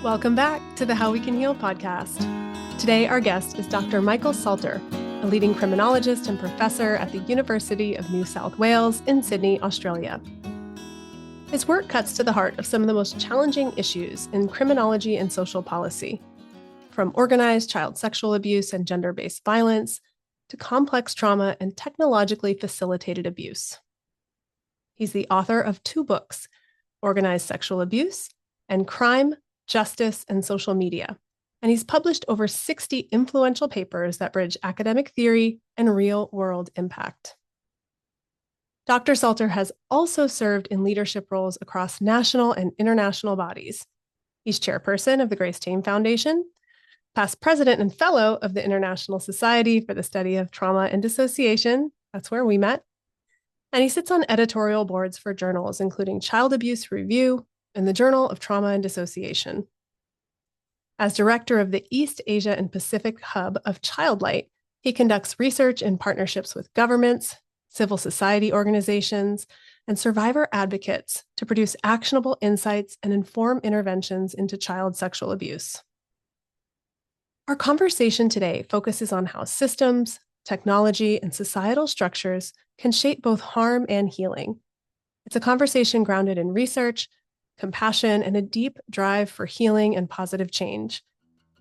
Welcome back to the How We Can Heal podcast. Today, our guest is Dr. Michael Salter, a leading criminologist and professor at the University of New South Wales in Sydney, Australia. His work cuts to the heart of some of the most challenging issues in criminology and social policy, from organized child sexual abuse and gender-based violence to complex trauma and technologically facilitated abuse. He's the author of 2 books, Organized Sexual Abuse and Crime, Justice, and Social Media, and he's published over 60 influential papers that bridge academic theory and real-world impact. Dr. Salter has also served in leadership roles across national and international bodies. He's chairperson of the Grace Tame Foundation, past president and fellow of the International Society for the Study of Trauma and Dissociation, that's where we met, and he sits on editorial boards for journals including Child Abuse Review and the Journal of Trauma and Dissociation. As director of the East Asia and Pacific Hub of Childlight, he conducts research in partnerships with governments, civil society organizations, and survivor advocates to produce actionable insights and inform interventions into child sexual abuse. Our conversation today focuses on how systems, technology, and societal structures can shape both harm and healing. It's a conversation grounded in research, compassion, and a deep drive for healing and positive change.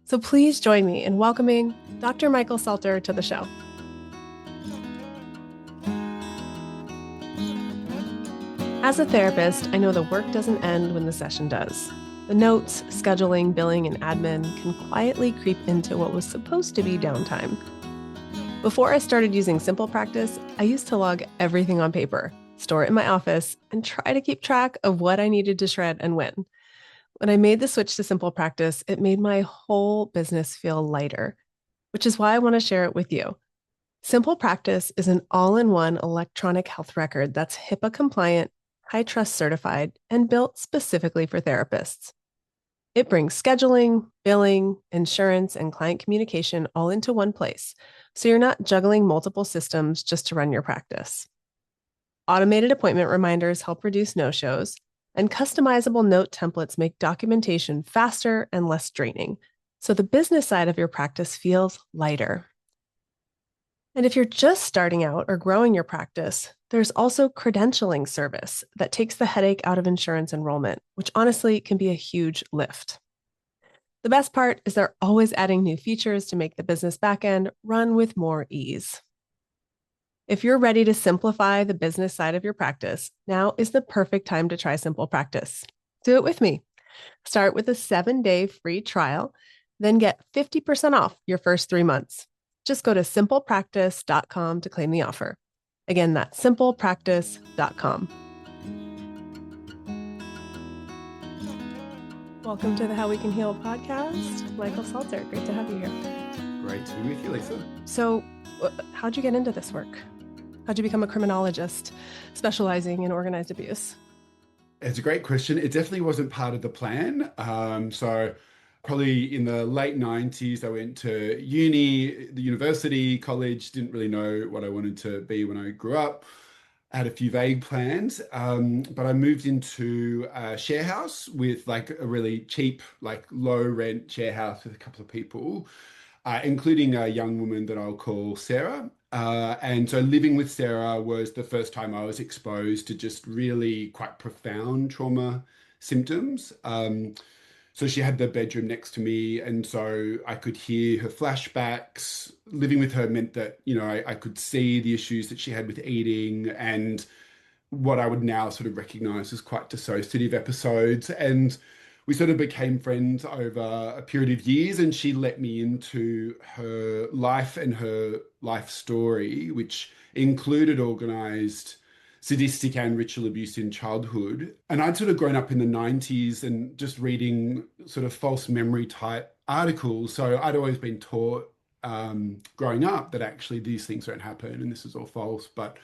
So please join me in welcoming Dr. Michael Salter to the show. As a therapist, I know the work doesn't end when the session does. The notes, scheduling, billing, and admin can quietly creep into what was supposed to be downtime. Before I started using SimplePractice, I used to log everything on paper, store it in my office, and try to keep track of what I needed to shred and when. When I made the switch to SimplePractice, it made my whole business feel lighter, which is why I want to share it with you. SimplePractice is an all-in-one electronic health record that's HIPAA compliant, high-trust certified, and built specifically for therapists. It brings scheduling, billing, insurance, and client communication all into one place, so you're not juggling multiple systems just to run your practice. Automated appointment reminders help reduce no-shows, and customizable note templates make documentation faster and less draining, so the business side of your practice feels lighter. And if you're just starting out or growing your practice, there's also credentialing service that takes the headache out of insurance enrollment, which honestly can be a huge lift. The best part is they're always adding new features to make the business backend run with more ease. If you're ready to simplify the business side of your practice, now is the perfect time to try SimplePractice. Do it with me. Start with a 7-day free trial, then get 50% off your first 3 months. Just go to SimplePractice.com to claim the offer. Again, that's SimplePractice.com. Welcome to the How We Can Heal podcast. Michael Salter, great to have you here. Great to be with you, Lisa. So, how'd you get into this work? How'd you become a criminologist specializing in organized abuse? It's a great question. It definitely wasn't part of the plan. So probably in the late 90s, I went to uni, the university, college, didn't really know what I wanted to be when I grew up. I had a few vague plans, but I moved into a share house with like a really cheap, like low rent share house with a couple of people, including a young woman that I'll call Sarah. And so living with Sarah was the first time I was exposed to just really quite profound trauma symptoms. So she had the bedroom next to me, and so I could hear her flashbacks. Living with her meant that, I could see the issues that she had with eating and what I would now sort of recognize as quite dissociative episodes. And we sort of became friends over a period of years, and she let me into her life and her life story, which included organized sadistic and ritual abuse in childhood. And I'd sort of grown up in the 90s and just reading sort of false memory type articles. So I'd always been taught growing up that actually these things don't happen and this is all false. But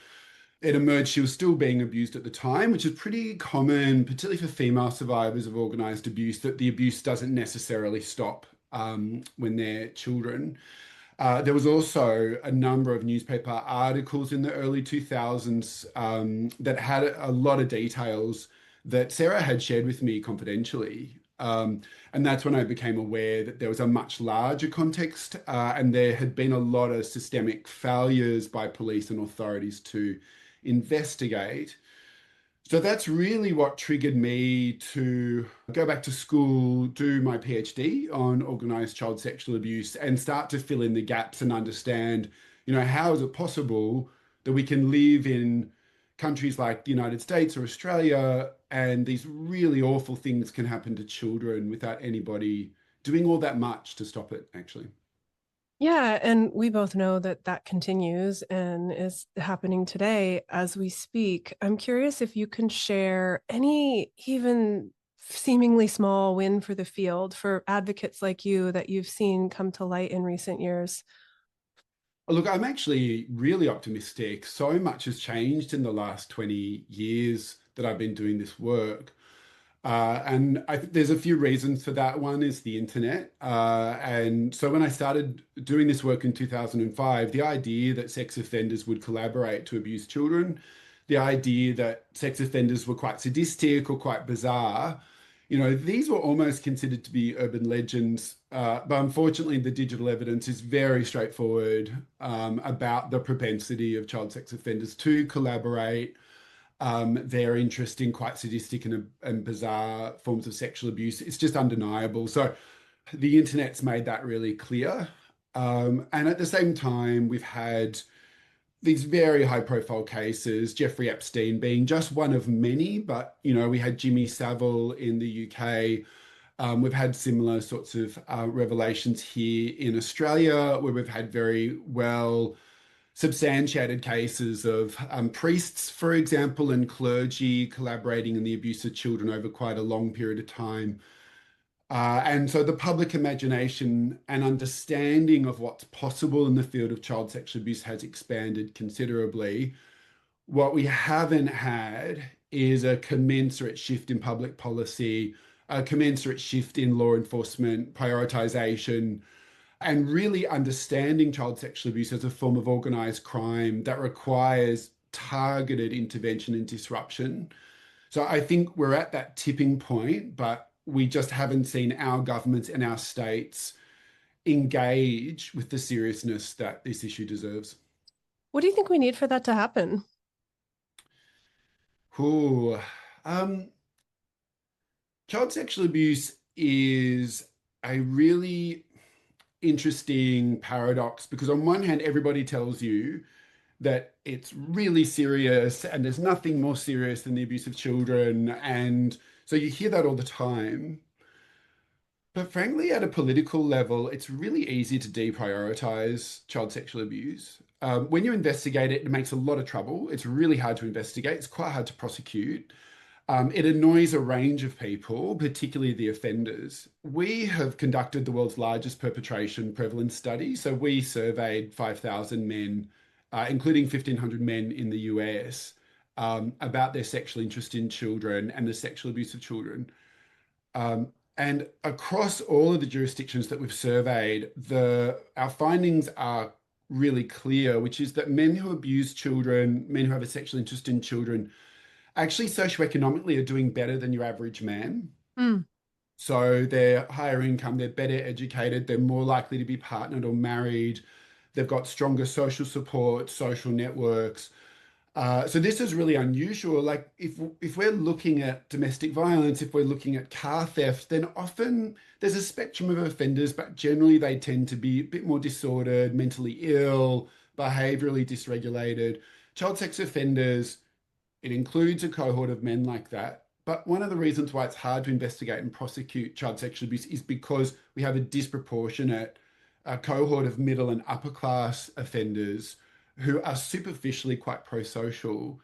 it emerged she was still being abused at the time, which is pretty common, particularly for female survivors of organized abuse, that the abuse doesn't necessarily stop when they're children. There was also a number of newspaper articles in the early 2000s that had a lot of details that Sarah had shared with me confidentially And that's when I became aware that there was a much larger context, and there had been a lot of systemic failures by police and authorities to investigate. So that's really what triggered me to go back to school, do my PhD on organized child sexual abuse, and start to fill in the gaps and understand, how is it possible that we can live in countries like the United States or Australia and these really awful things can happen to children without anybody doing all that much to stop it, actually. Yeah, and we both know that that continues and is happening today as we speak. I'm curious if you can share any even seemingly small win for the field for advocates like you that you've seen come to light in recent years. Look, I'm actually really optimistic. So much has changed in the last 20 years that I've been doing this work. And there's a few reasons for that. One is the internet. And so when I started doing this work in 2005, the idea that sex offenders would collaborate to abuse children, the idea that sex offenders were quite sadistic or quite bizarre, these were almost considered to be urban legends. But unfortunately, the digital evidence is very straightforward about the propensity of child sex offenders to collaborate, their interest in quite sadistic and bizarre forms of sexual abuse. It's just undeniable. So the internet's made that really clear. And at the same time, we've had these very high profile cases, Jeffrey Epstein being just one of many, but we had Jimmy Savile in the UK. We've had similar sorts of revelations here in Australia, where we've had very well substantiated cases of priests, for example, and clergy collaborating in the abuse of children over quite a long period of time. And so the public imagination and understanding of what's possible in the field of child sexual abuse has expanded considerably. What we haven't had is a commensurate shift in public policy, a commensurate shift in law enforcement prioritization, and really understanding child sexual abuse as a form of organized crime that requires targeted intervention and disruption. So I think we're at that tipping point, but we just haven't seen our governments and our states engage with the seriousness that this issue deserves. What do you think we need for that to happen? Ooh, um, child sexual abuse is a really interesting paradox because on one hand, everybody tells you that it's really serious and there's nothing more serious than the abuse of children. And so you hear that all the time. But frankly, at a political level, it's really easy to deprioritize child sexual abuse. When you investigate it, it makes a lot of trouble. It's really hard to investigate. It's quite hard to prosecute. It annoys a range of people, particularly the offenders. We have conducted the world's largest perpetration prevalence study. So we surveyed 5,000 men, including 1,500 men in the US, about their sexual interest in children and the sexual abuse of children. And across all of the jurisdictions that we've surveyed, our findings are really clear, which is that men who abuse children, men who have a sexual interest in children, actually socioeconomically are doing better than your average man. Mm. So they're higher income, they're better educated, they're more likely to be partnered or married, they've got stronger social support, social networks. So this is really unusual. Like if we're looking at domestic violence, if we're looking at car theft, then often there's a spectrum of offenders, but generally they tend to be a bit more disordered, mentally ill, behaviorally dysregulated. Child sex offenders, it includes a cohort of men like that. But one of the reasons why it's hard to investigate and prosecute child sexual abuse is because we have a disproportionate cohort of middle and upper class offenders who are superficially quite pro-social.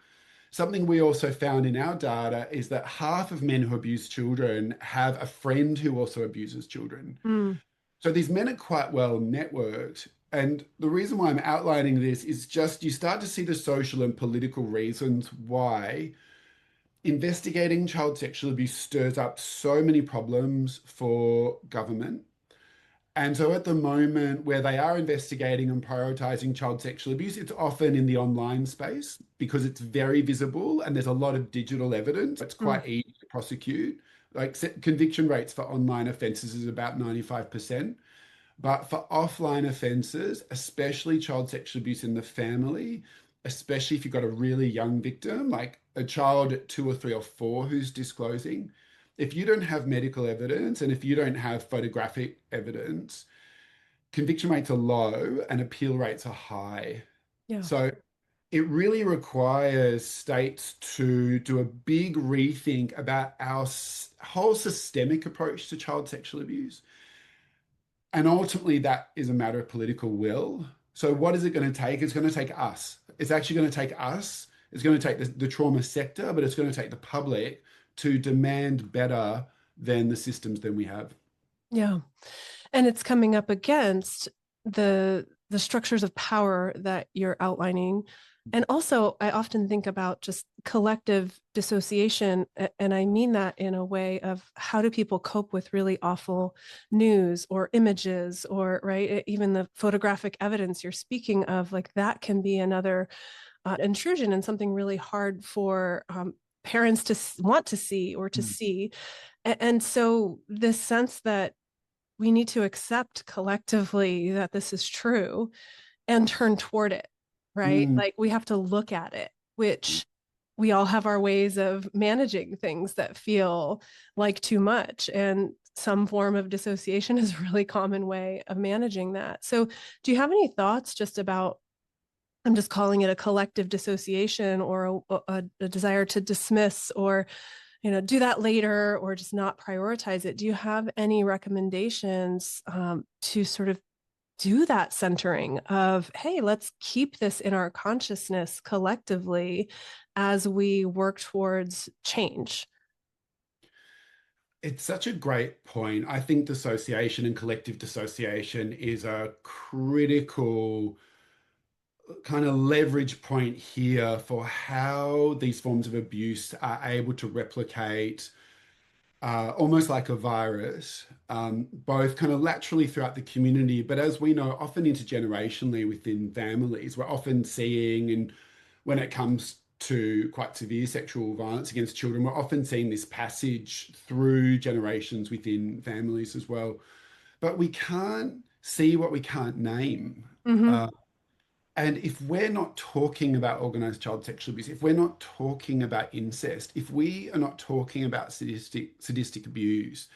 Something we also found in our data is that half of men who abuse children have a friend who also abuses children. Mm. So these men are quite well networked. And the reason why I'm outlining this is just you start to see the social and political reasons why investigating child sexual abuse stirs up so many problems for government. And so at the moment, where they are investigating and prioritizing child sexual abuse, it's often in the online space because it's very visible and there's a lot of digital evidence. It's Mm. quite easy to prosecute. Like conviction rates for online offences is about 95%. But for offline offences, especially child sexual abuse in the family, especially if you've got a really young victim, like a child at 2 or 3 or 4 who's disclosing, if you don't have medical evidence and if you don't have photographic evidence, conviction rates are low and appeal rates are high. Yeah. So it really requires states to do a big rethink about our whole systemic approach to child sexual abuse. And ultimately, that is a matter of political will. So, what is it going to take? It's going to take us. It's actually going to take us. It's going to take the trauma sector, but it's going to take the public to demand better than the systems that we have. Yeah. And it's coming up against the structures of power that you're outlining. And also, I often think about just collective dissociation. And I mean that in a way of how do people cope with really awful news or images or, right, even the photographic evidence you're speaking of, like that can be another intrusion and something really hard for parents to want to see or to see. And so, this sense that we need to accept collectively that this is true and turn toward it, right? Mm. Like we have to look at it, which we all have our ways of managing things that feel like too much. And some form of dissociation is a really common way of managing that. So, do you have any thoughts just about? I'm just calling it a collective dissociation or a desire to dismiss or do that later or just not prioritize it. Do you have any recommendations to sort of do that centering of, hey, let's keep this in our consciousness collectively as we work towards change? It's such a great point. I think dissociation and collective dissociation is a critical kind of leverage point here for how these forms of abuse are able to replicate almost like a virus, both kind of laterally throughout the community, but as we know, often intergenerationally within families. We're often seeing, and when it comes to quite severe sexual violence against children, we're often seeing this passage through generations within families as well. But we can't see what we can't name. Mm-hmm. And if we're not talking about organized child sexual abuse, if we're not talking about incest, if we are not talking about sadistic abuse,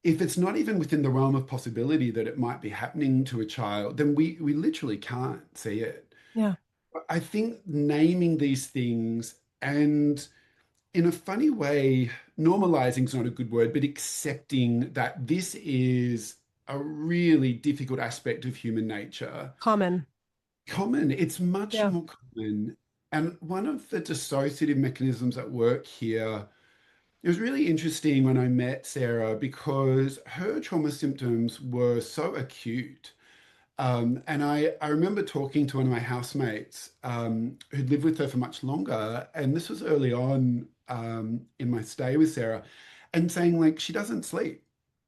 if it's not even within the realm of possibility that it might be happening to a child, then we literally can't see it. Yeah. I think naming these things and in a funny way, normalizing is not a good word, but accepting that this is a really difficult aspect of human nature Common. common. It's much Yeah. more common. And one of the dissociative mechanisms at work here, it was really interesting when I met Sarah because her trauma symptoms were so acute. And I remember talking to one of my housemates who'd lived with her for much longer. And this was early on in my stay with Sarah, and saying, like, she doesn't sleep.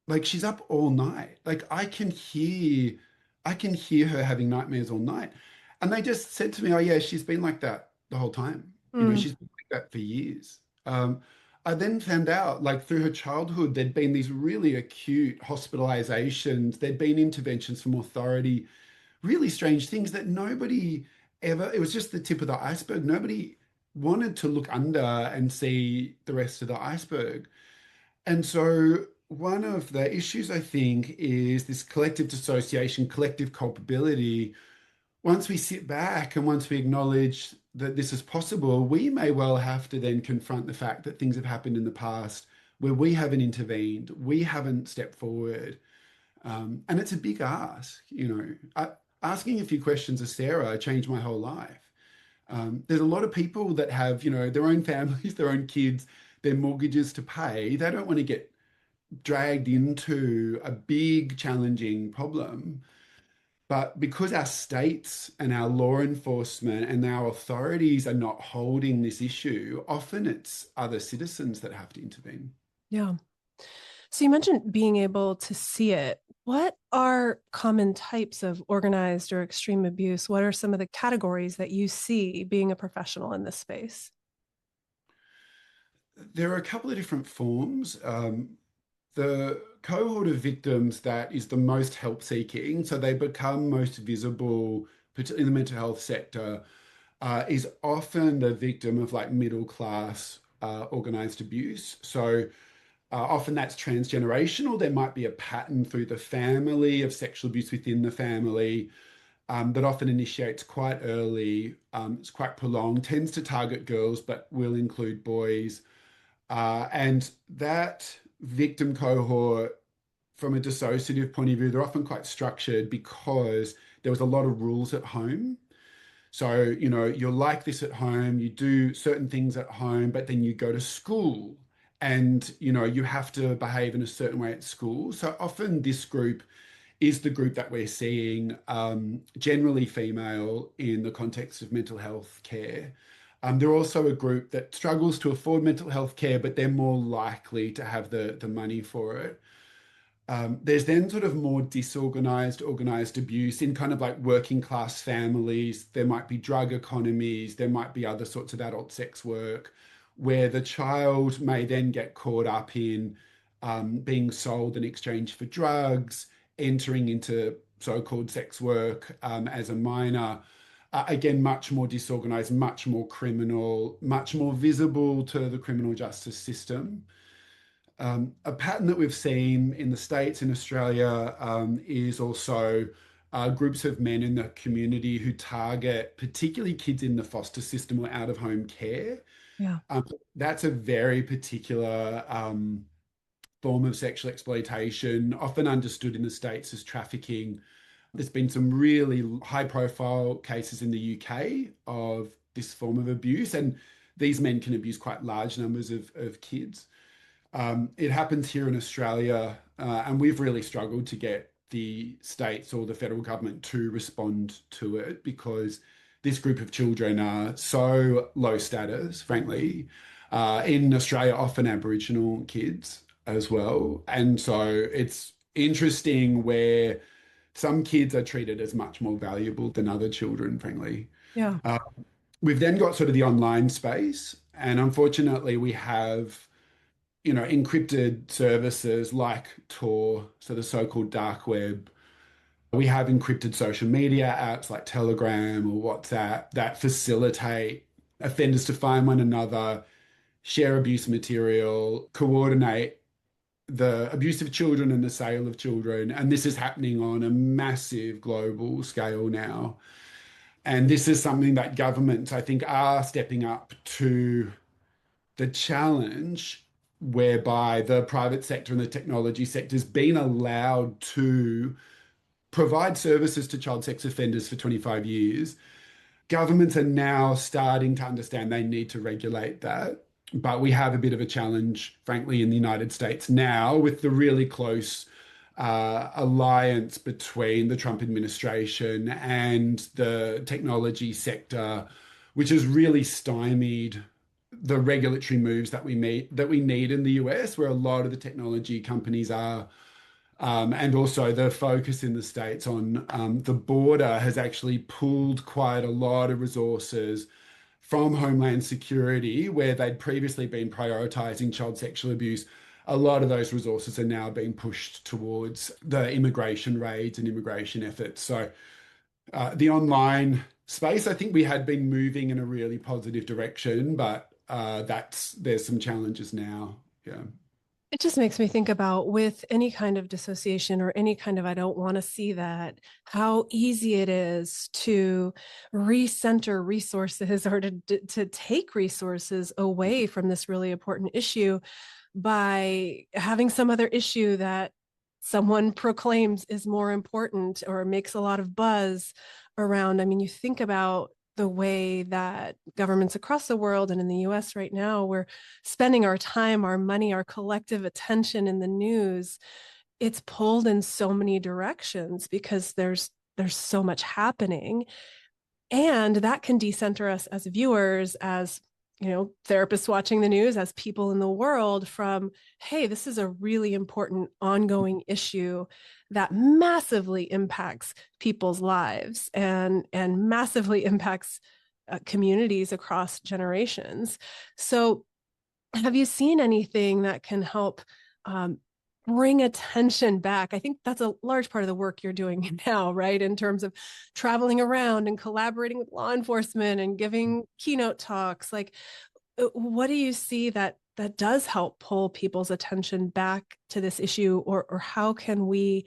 Like, she's up all night. Like, I can hear her having nightmares all night. And they just said to me, oh, yeah, she's been like that the whole time. Mm. She's been like that for years. I then found out, like through her childhood, there'd been these really acute hospitalizations, there'd been interventions from authority, really strange things that nobody ever, it was just the tip of the iceberg. Nobody wanted to look under and see the rest of the iceberg. And so, one of the issues I think is this collective dissociation, collective culpability. Once we sit back and once we acknowledge that this is possible, we may well have to then confront the fact that things have happened in the past where we haven't intervened, we haven't stepped forward. And it's a big ask, asking a few questions of Sarah changed my whole life. There's a lot of people that have, their own families, their own kids, their mortgages to pay. They don't want to get dragged into a big, challenging problem. But because our states and our law enforcement and our authorities are not holding this issue, often it's other citizens that have to intervene. Yeah. So you mentioned being able to see it. What are common types of organized or extreme abuse? What are some of the categories that you see being a professional in this space? There are a couple of different forms. The cohort of victims that is the most help seeking, so they become most visible, particularly in the mental health sector, is often the victim of like middle class organized abuse. So often that's transgenerational. There might be a pattern through the family of sexual abuse within the family that often initiates quite early. It's quite prolonged, tends to target girls, but will include boys. And that victim cohort, from a dissociative point of view, they're often quite structured because there was a lot of rules at home. So, you're like this at home, you do certain things at home, but then you go to school and, you have to behave in a certain way at school. So often this group is the group that we're seeing, generally female in the context of mental health care. They're also a group that struggles to afford mental health care, but they're more likely to have the money for it. There's then sort of more disorganized, organized abuse in kind of like working class families. There might be drug economies, there might be other sorts of adult sex work where the child may then get caught up in being sold in exchange for drugs, entering into so-called sex work as a minor. Again, much more disorganized, much more criminal, much more visible to the criminal justice system. A pattern that we've seen in the States, in Australia, is also groups of men in the community who target particularly kids in the foster system or out of home care. Yeah. Um, that's a very particular form of sexual exploitation, often understood in the States as trafficking. There's been some really high profile cases in the UK of this form of abuse, and these men can abuse quite large numbers of kids. It happens here in Australia, and we've really struggled to get the states or the federal government to respond to it because this group of children are so low status, frankly. In Australia, often Aboriginal kids as well. And so it's interesting where some kids are treated as much more valuable than other children, frankly. Yeah. Uh, we've then got sort of the online space, and unfortunately, we have encrypted services like Tor, so the so-called dark web. We have encrypted social media apps like Telegram or WhatsApp that facilitate offenders to find one another, share abuse material, coordinate the abuse of children and the sale of children. And this is happening on a massive global scale now. And this is something that governments, I think, are stepping up to the challenge whereby the private sector and the technology sector has been allowed to provide services to child sex offenders for 25 years. Governments are now starting to understand they need to regulate that. But we have a bit of a challenge, frankly, in the United States now with the really close alliance between the Trump administration and the technology sector, which has really stymied the regulatory moves that we need in the US, where a lot of the technology companies are. And also the focus in the States on the border has actually pulled quite a lot of resources from Homeland Security, where they'd previously been prioritizing child sexual abuse. A lot of those resources are now being pushed towards the immigration raids and immigration efforts. So the online space, I think we had been moving in a really positive direction, but there's some challenges now. Yeah. It just makes me think about with any kind of dissociation or any kind of I don't want to see that, how easy it is to recenter resources or to take resources away from this really important issue by having some other issue that someone proclaims is more important or makes a lot of buzz around. I mean, you think about the way that governments across the world and in the US right now, we're spending our time, our money, our collective attention in the news. It's pulled in so many directions because there's so much happening. And that can decenter us as viewers, as therapists watching the news, as people in the world from, hey, this is a really important ongoing issue that massively impacts people's lives and massively impacts communities across generations. So Have you seen anything that can help um, bring attention back? I think that's a large part of the work you're doing now, right? In terms of traveling around and collaborating with law enforcement and giving keynote talks. Like, what do you see that does help pull people's attention back to this issue, or how can we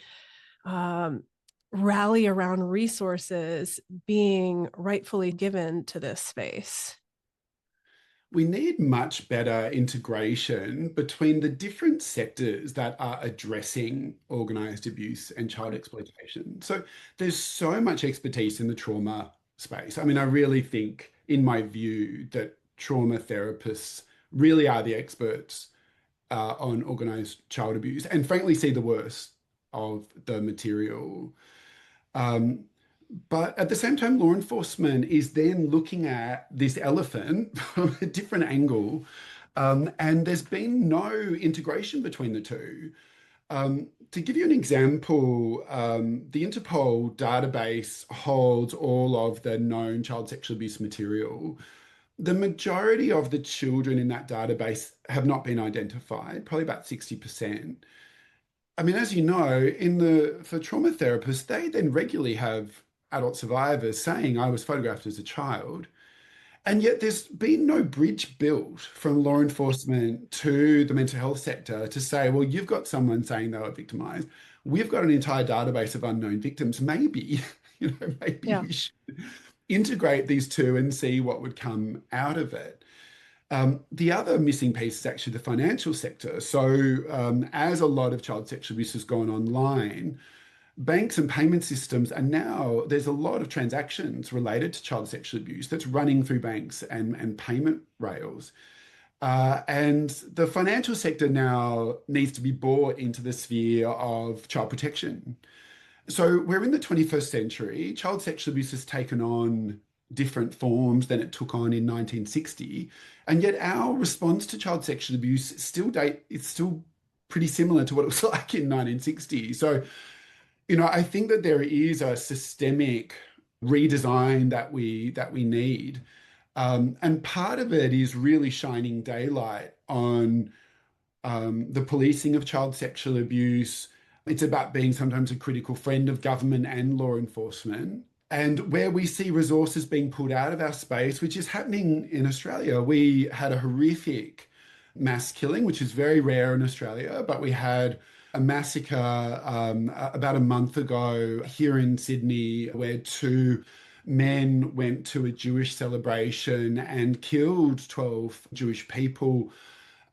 um, rally around resources being rightfully given to this space? We need much better integration between the different sectors that are addressing organised abuse and child exploitation. So there's so much expertise in the trauma space. I mean, I really think, in my view, that trauma therapists really are the experts on organised child abuse and frankly see the worst of the material. Um, but at the same time, law enforcement is then looking at this elephant from a different angle. And there's been no integration between the two. To give you an example, the Interpol database holds all of the known child sexual abuse material. The majority of the children in that database have not been identified, probably about 60%. I mean, as you know, for trauma therapists, they then regularly have adult survivors saying, I was photographed as a child. And yet there's been no bridge built from law enforcement to the mental health sector to say, well, you've got someone saying they were victimized. We've got an entire database of unknown victims. Maybe, maybe Yeah. we should integrate these two and see what would come out of it. The other missing piece is actually the financial sector. So, as a lot of child sexual abuse has gone online, banks and payment systems are now, there's a lot of transactions related to child sexual abuse that's running through banks and payment rails. And the financial sector now needs to be brought into the sphere of child protection. So we're in the 21st century. Child sexual abuse has taken on different forms than it took on in 1960. And yet our response to child sexual abuse it's still pretty similar to what it was like in 1960. So, I think that there is a systemic redesign that we need. And part of it is really shining daylight on the policing of child sexual abuse. It's about being sometimes a critical friend of government and law enforcement. And where we see resources being pulled out of our space, which is happening in Australia, we had a horrific mass killing, which is very rare in Australia, but we had a massacre about a month ago here in Sydney where two men went to a Jewish celebration and killed 12 Jewish people.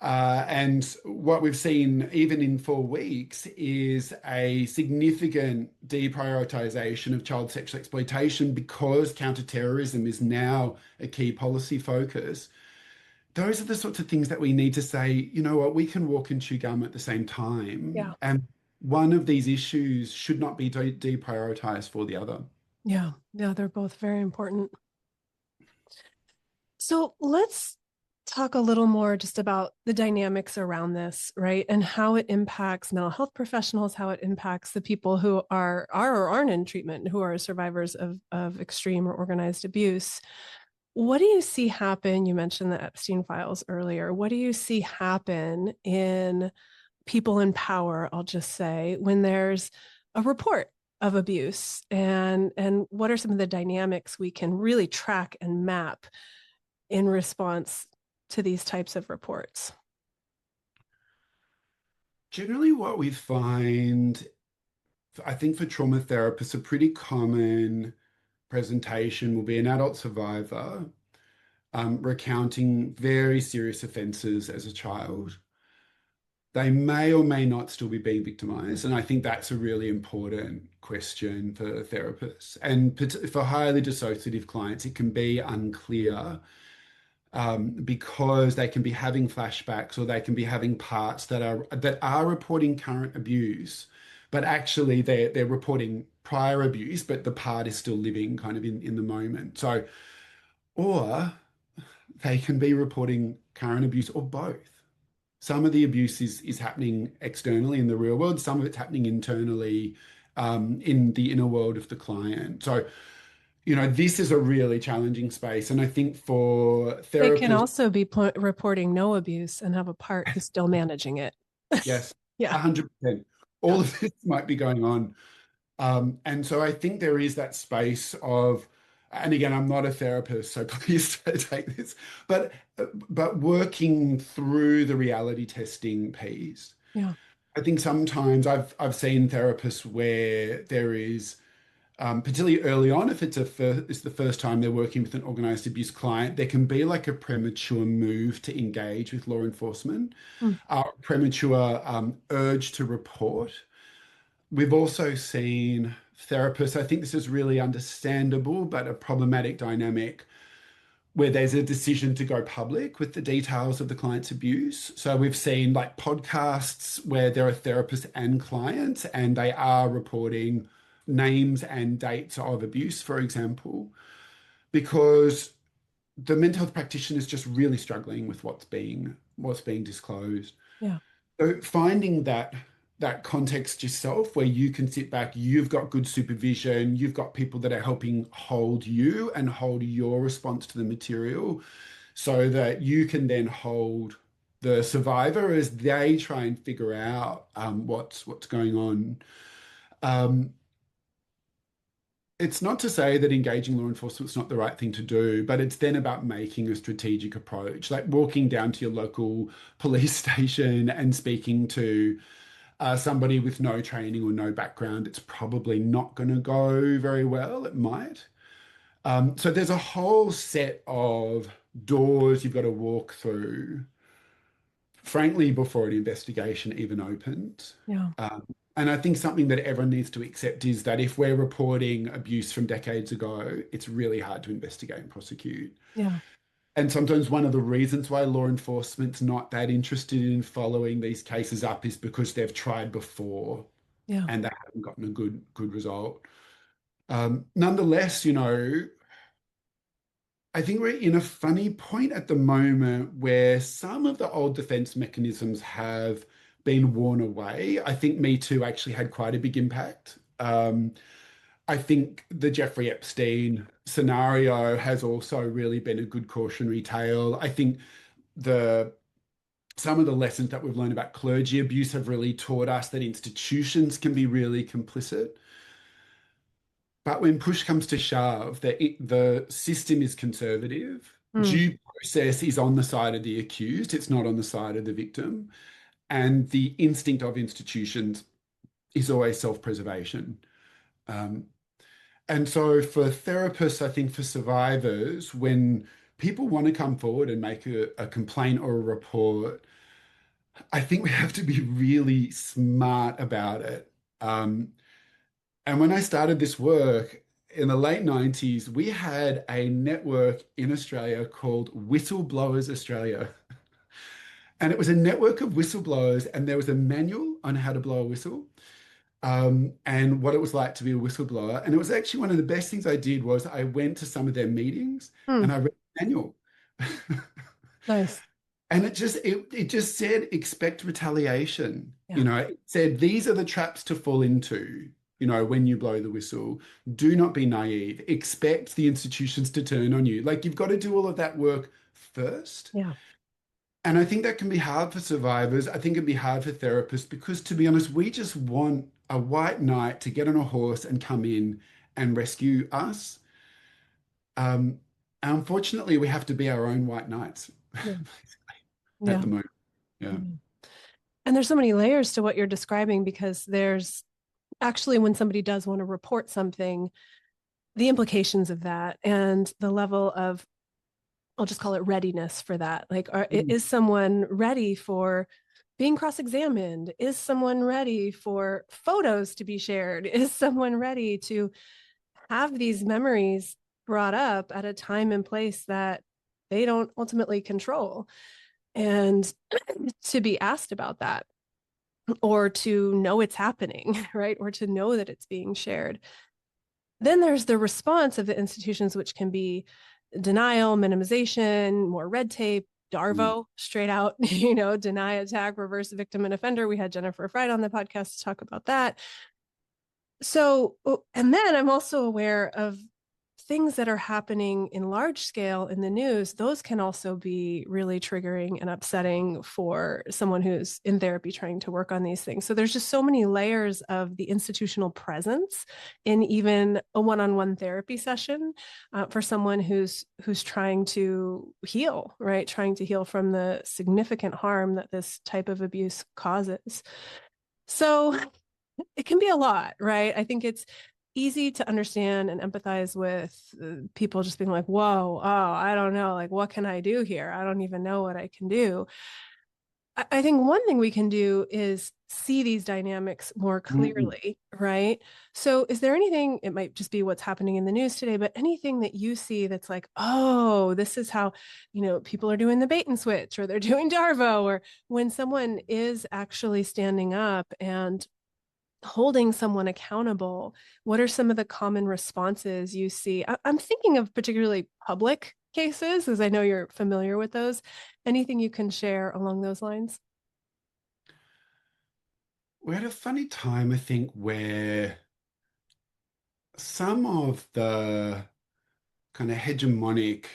And what we've seen, even in 4 weeks, is a significant deprioritization of child sexual exploitation because counterterrorism is now a key policy focus. Those are the sorts of things that we need to say, you know what, we can walk and chew gum at the same Yeah. time. And one of these issues should not be deprioritized for the other. Yeah. Yeah. They're both very important. So let's talk a little more just about the dynamics around this, right? And how it impacts mental health professionals, how it impacts the people who are or aren't in treatment, who are survivors of extreme or organized abuse. What do you see happen? You mentioned the Epstein files earlier. What do you see happen in people in power, I'll just say, when there's a report of abuse? And what are some of the dynamics we can really track and map in response to these types of reports? Generally, what we find, I think for trauma therapists, a pretty common presentation will be an adult survivor recounting very serious offences as a child. They may or may not still be being victimized. And I think that's a really important question for therapists. And for highly dissociative clients, it can be unclear because they can be having flashbacks or they can be having parts that are reporting current abuse, but actually they're reporting prior abuse, but the part is still living kind of in the moment. So, or they can be reporting current abuse or both. Some of the abuse is happening externally in the real world, some of it's happening internally in the inner world of the client. So this is a really challenging space. And I think for They can therapists, also be reporting no abuse and have a part who's still managing it. yes, Yeah. 100%. Yeah. All of this might be going on. And so I think there is that space of, and again, I'm not a therapist, so please don't take this, but working through the reality testing piece. Yeah. I think sometimes I've seen therapists where there is, particularly early on, if it's the first time they're working with an organized abuse client, there can be like a premature move to engage with law enforcement, Mm. premature urge to report. We've also seen therapists, I think this is really understandable, but a problematic dynamic where there's a decision to go public with the details of the client's abuse. So we've seen like podcasts where there are therapists and clients, and they are reporting names and dates of abuse, for example, because the mental health practitioner is just really struggling with what's being disclosed. Yeah. So finding that context yourself where you can sit back, you've got good supervision, you've got people that are helping hold you and hold your response to the material so that you can then hold the survivor as they try and figure out what's going on. Um, it's not to say that engaging law enforcement is not the right thing to do, but it's then about making a strategic approach, like walking down to your local police station and speaking to somebody with no training or no background. It's probably not going to go very well. It might. So there's a whole set of doors you've got to walk through, frankly, before an investigation even opens. Yeah. Um, and I think something that everyone needs to accept is that if we're reporting abuse from decades ago, it's really hard to investigate and prosecute. Yeah. And sometimes one of the reasons why law enforcement's not that interested in following these cases up is because they've tried before Yeah. and they haven't gotten a good result. Nonetheless, I think we're in a funny point at the moment where some of the old defense mechanisms have been worn away. I think Me Too actually had quite a big impact. I think the Jeffrey Epstein scenario has also really been a good cautionary tale. I think the some of the lessons that we've learned about clergy abuse have really taught us that institutions can be really complicit. But when push comes to shove, the system is conservative. Mm. Due process is on the side of the accused, it's not on the side of the victim. And the instinct of institutions is always self-preservation. Um, and so for therapists, I think for survivors, when people want to come forward and make a complaint or a report, I think we have to be really smart about it. And when I started this work in the late 90s, we had a network in Australia called Whistleblowers Australia. And it was a network of whistleblowers, and there was a manual on how to blow a whistle, and what it was like to be a whistleblower. And it was actually one of the best things I did was I went to some of their meetings Mm. and I read the manual. Nice. And it just said expect retaliation. Yeah. It said these are the traps to fall into, when you blow the whistle. Do not be naive. Expect the institutions to turn on you. Like you've got to do all of that work first. Yeah. And I think that can be hard for survivors. I think it can be hard for therapists because, to be honest, we just want a white knight to get on a horse and come in and rescue us. And unfortunately, we have to be our own white knights Yeah. at Yeah. the moment. Yeah. Mm. And there's so many layers to what you're describing because there's actually when somebody does want to report something, the implications of that and the level of, I'll just call it readiness for that. Like, Mm. is someone ready for being cross-examined? Is someone ready for photos to be shared? Is someone ready to have these memories brought up at a time and place that they don't ultimately control? And to be asked about that or to know it's happening, right? Or to know that it's being shared. Then there's the response of the institutions, which can be denial, minimization, more red tape, Mm. DARVO, straight out, deny, attack, reverse victim and offender. We had Jennifer Fried on the podcast to talk about that. So, and then I'm also aware of things that are happening in large scale in the news, those can also be really triggering and upsetting for someone who's in therapy trying to work on these things. So there's just so many layers of the institutional presence in even a one-on-one therapy session for someone who's trying to heal, right? Trying to heal from the significant harm that this type of abuse causes. So it can be a lot, right? I think it's easy to understand and empathize with people just being like, whoa, oh, I don't know, like, what can I do here? I don't even know what I can do. I think one thing we can do is see these dynamics more Mm. clearly, right? So, is there anything, it might just be what's happening in the news today, but anything that you see that's like, oh, this is how, people are doing the bait and switch or they're doing DARVO, or when someone is actually standing up and holding someone accountable, what are some of the common responses you see? I'm thinking of particularly public cases, as I know you're familiar with those. Anything you can share along those lines? We had a funny time, I think, where some of the kind of hegemonic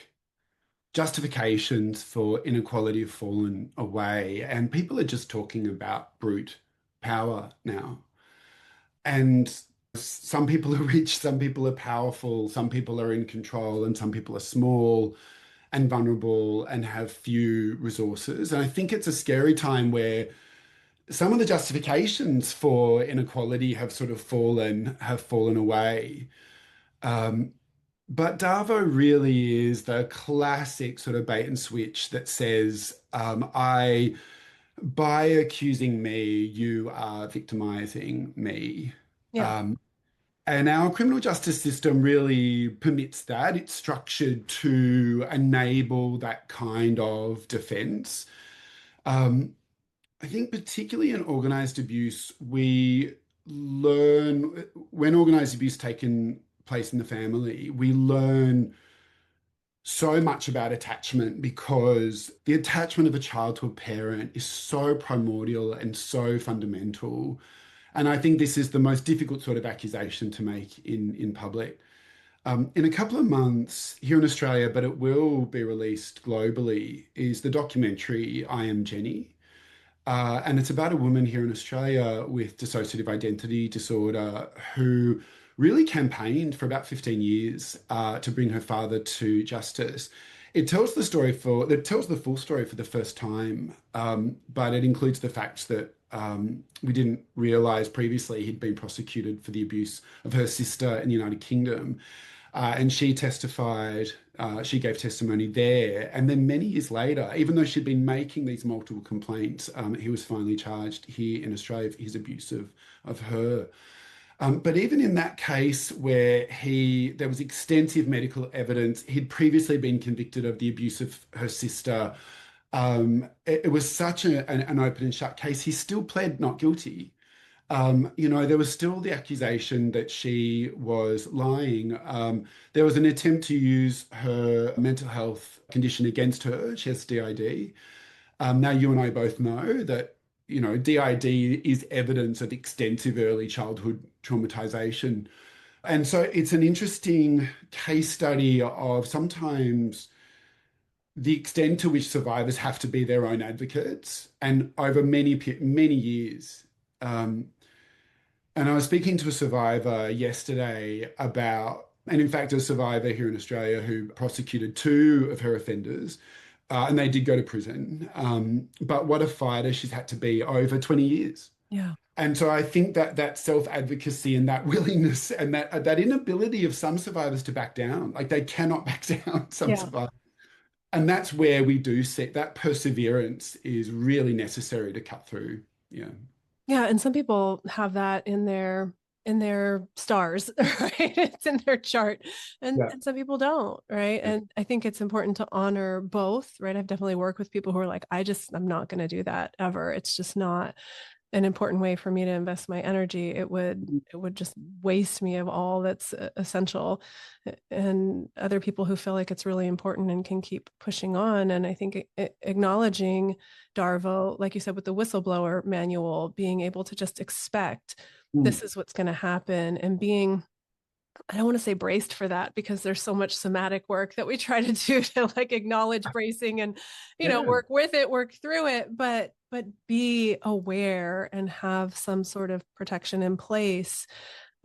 justifications for inequality have fallen away, and people are just talking about brute power now. And some people are rich, some people are powerful, some people are in control, and some people are small and vulnerable and have few resources. And I think it's a scary time where some of the justifications for inequality have fallen away. Um, but DARVO really is the classic sort of bait and switch that says, I by accusing me, you are victimizing me. Yeah. Um, and our criminal justice system really permits that. It's structured to enable that kind of defense. Um, I think particularly in organized abuse, we learn when organized abuse taken place in the family, we learn so much about attachment because the attachment of a child to a parent is so primordial and so fundamental. And I think this is the most difficult sort of accusation to make in public. In a couple of months here in Australia, but it will be released globally, is the documentary I Am Jenny. And it's about a woman here in Australia with dissociative identity disorder who really campaigned for about 15 years to bring her father to justice. It tells the full story for the first time, but it includes the fact that we didn't realize previously he'd been prosecuted for the abuse of her sister in the United Kingdom. And she gave testimony there. And then many years later, even though she'd been making these multiple complaints, he was finally charged here in Australia for his abuse of her. But even in that case where there was extensive medical evidence, he'd previously been convicted of the abuse of her sister. It was such an open and shut case. He still pled not guilty. There was still the accusation that she was lying. There was an attempt to use her mental health condition against her. She has DID. Now, you and I both know that, DID is evidence of extensive early childhood traumatization. And so it's an interesting case study of sometimes the extent to which survivors have to be their own advocates and over many years. Um, and I was speaking to a survivor yesterday and in fact, a survivor here in Australia who prosecuted two of her offenders, and they did go to prison. But what a fighter she's had to be over 20 years. Yeah. And so I think that self-advocacy and that willingness and that inability of some survivors to back down, like they cannot back down, some Yeah. survivors. And that's where we do see that perseverance is really necessary to cut through. Yeah. Yeah, and some people have that in their stars, right? It's in their chart. And Yeah. and some people don't, right? Yeah. And I think it's important to honor both, right? I've definitely worked with people who are like, I'm not going to do that ever. It's just not an important way for me to invest my energy. It would just waste me of all that's essential. And other people who feel like it's really important and can keep pushing on. And I think acknowledging DARVO, like you said, with the whistleblower manual, being able to just expect Mm. this is what's going to happen and being I don't want to say braced for that because there's so much somatic work that we try to do to like acknowledge bracing and, Yeah. work with it, work through it, but be aware and have some sort of protection in place,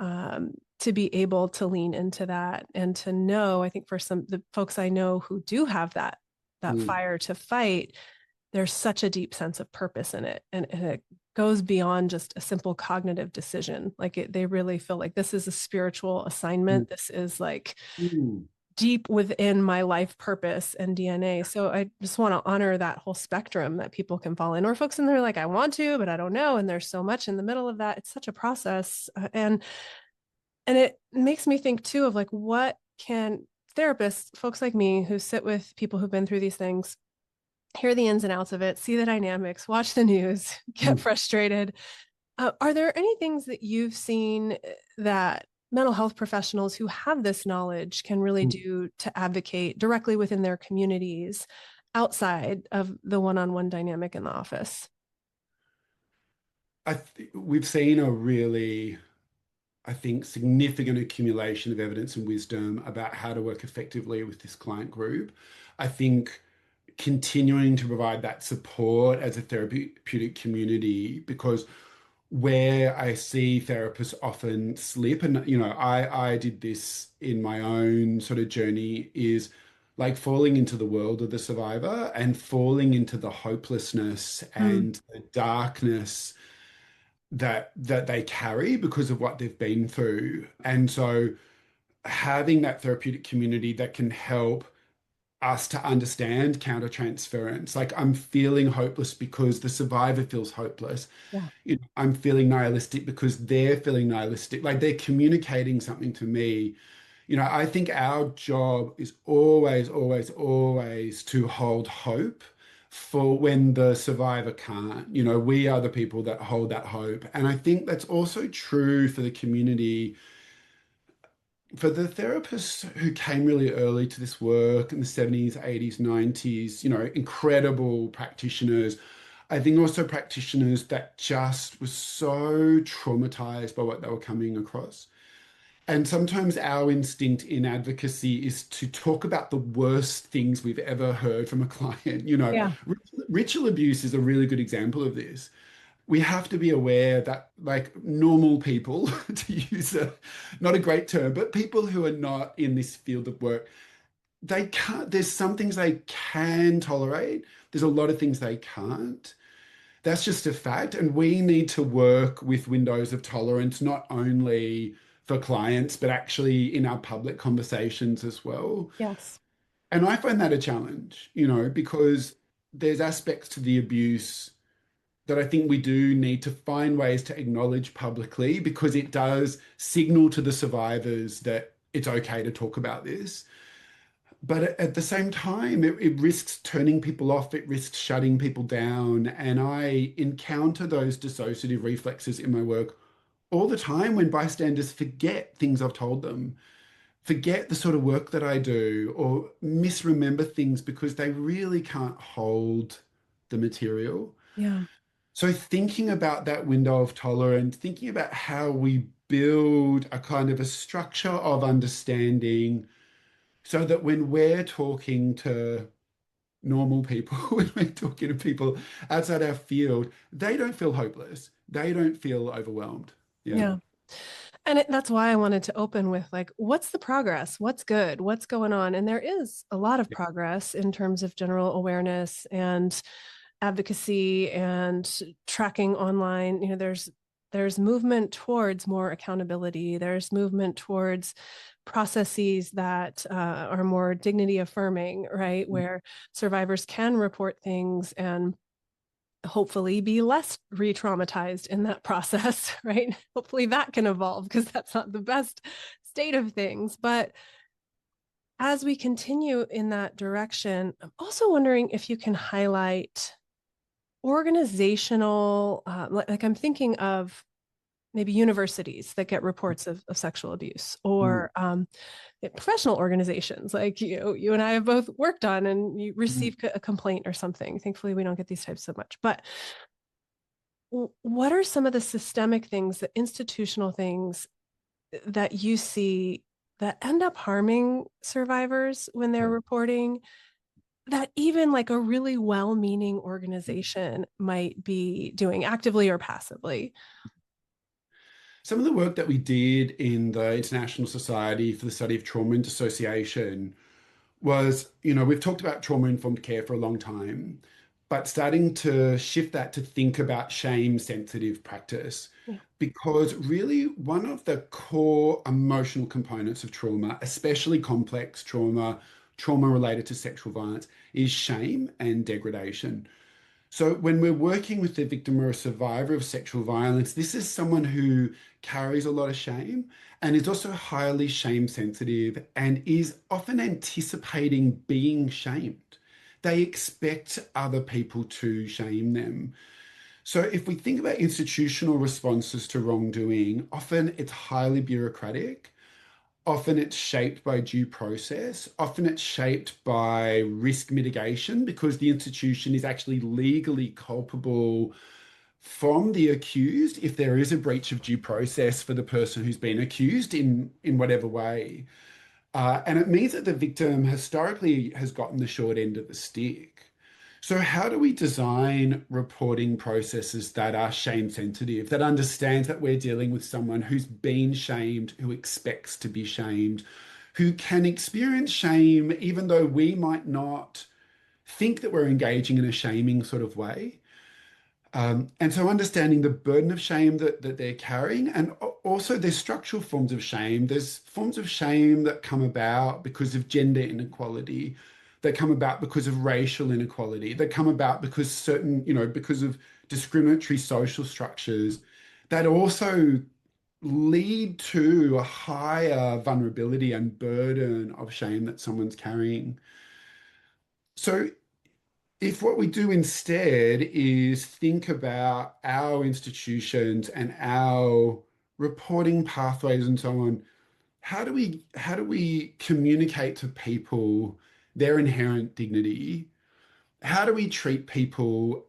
to be able to lean into that and to know. I think for some the folks I know who do have that Mm, fire to fight, there's such a deep sense of purpose in it, and it goes beyond just a simple cognitive decision. They really feel like this is a spiritual mm, assignment. This is like mm, deep within my life purpose and DNA. So I just want to honor that whole spectrum that people can fall in, or folks in there like, I want to, but I don't know. And there's so much in the middle of that. It's such a process. And it makes me think too of like, what can therapists, folks like me who sit with people who've been through these things, hear the ins and outs of it, see the dynamics, watch the news, get mm, frustrated. Are there any things that you've seen that mental health professionals who have this knowledge can really mm. do to advocate directly within their communities outside of the one-on-one dynamic in the office? We've seen a really, I think, significant accumulation of evidence and wisdom about how to work effectively with this client group. I think continuing to provide that support as a therapeutic community, because where I see therapists often slip, and I did this in my own sort of journey, is like falling into the world of the survivor and falling into the hopelessness Mm, and the darkness that they carry because of what they've been through. And so having that therapeutic community that can help us to understand countertransference. Like, I'm feeling hopeless because the survivor feels hopeless. yeah, I'm feeling nihilistic because they're feeling nihilistic. Like, they're communicating something to me. I think our job is always, always, always to hold hope for when the survivor can't. We are the people that hold that hope. And I think that's also true for the community, for the therapists who came really early to this work in the 70s, 80s, 90s, incredible practitioners. I think also practitioners that just were so traumatized by what they were coming across. And sometimes our instinct in advocacy is to talk about the worst things we've ever heard from a client. yeah, Ritual abuse is a really good example of this. We have to be aware that, like, normal people, to use not a great term, but people who are not in this field of work, they can't, there's some things they can tolerate. There's a lot of things they can't. That's just a fact. And we need to work with windows of tolerance, not only for clients, but actually in our public conversations as well. yes, And I find that a challenge, because there's aspects to the abuse that I think we do need to find ways to acknowledge publicly, because it does signal to the survivors that it's okay to talk about this. But at the same time, it risks turning people off, it risks shutting people down. And I encounter those dissociative reflexes in my work all the time when bystanders forget things I've told them, forget the sort of work that I do, or misremember things because they really can't hold the material. yeah, So thinking about that window of tolerance, thinking about how we build a kind of a structure of understanding so that when we're talking to normal people, when we're talking to people outside our field, they don't feel hopeless. They don't feel overwhelmed. Yeah. yeah. And that's why I wanted to open with like, what's the progress? What's good? What's going on? And there is a lot of progress in terms of general awareness and advocacy and tracking online. There's movement towards more accountability. There's movement towards processes that are more dignity affirming, right? Where survivors can report things and hopefully be less re-traumatized in that process, right? Hopefully that can evolve because that's not the best state of things. But as we continue in that direction, I'm also wondering if you can highlight organizational, like I'm thinking of maybe universities that get reports of sexual abuse, Mm, or professional organizations like you and I have both worked on, and you mm. receive a complaint or something. Thankfully, we don't get these types so much. But what are some of the systemic things, the institutional things that you see that end up harming survivors when they're reporting, that even like a really well-meaning organization might be doing actively or passively? Some of the work that we did in the International Society for the Study of Trauma and Dissociation was, we've talked about trauma-informed care for a long time, but starting to shift that to think about shame-sensitive practice. Yeah. Because really, one of the core emotional components of trauma, especially complex trauma, trauma related to sexual violence, is shame and degradation. So when we're working with the victim or a survivor of sexual violence, this is someone who carries a lot of shame and is also highly shame sensitive and is often anticipating being shamed. They expect other people to shame them. So if we think about institutional responses to wrongdoing, often it's highly bureaucratic. Often it's shaped by due process. Often it's shaped by risk mitigation because the institution is actually legally culpable from the accused if there is a breach of due process for the person who's been accused in whatever way. And it means that the victim historically has gotten the short end of the stick. So, how do we design reporting processes that are shame sensitive, that understands that we're dealing with someone who's been shamed, who expects to be shamed, who can experience shame even though we might not think that we're engaging in a shaming sort of way? And so understanding the burden of shame that they're carrying, and also there's structural forms of shame. There's forms of shame that come about because of gender inequality, that come about because of racial inequality, that come about because because of discriminatory social structures that also lead to a higher vulnerability and burden of shame that someone's carrying. So if what we do instead is think about our institutions and our reporting pathways and so on, how do we communicate to people their inherent dignity? How do we treat people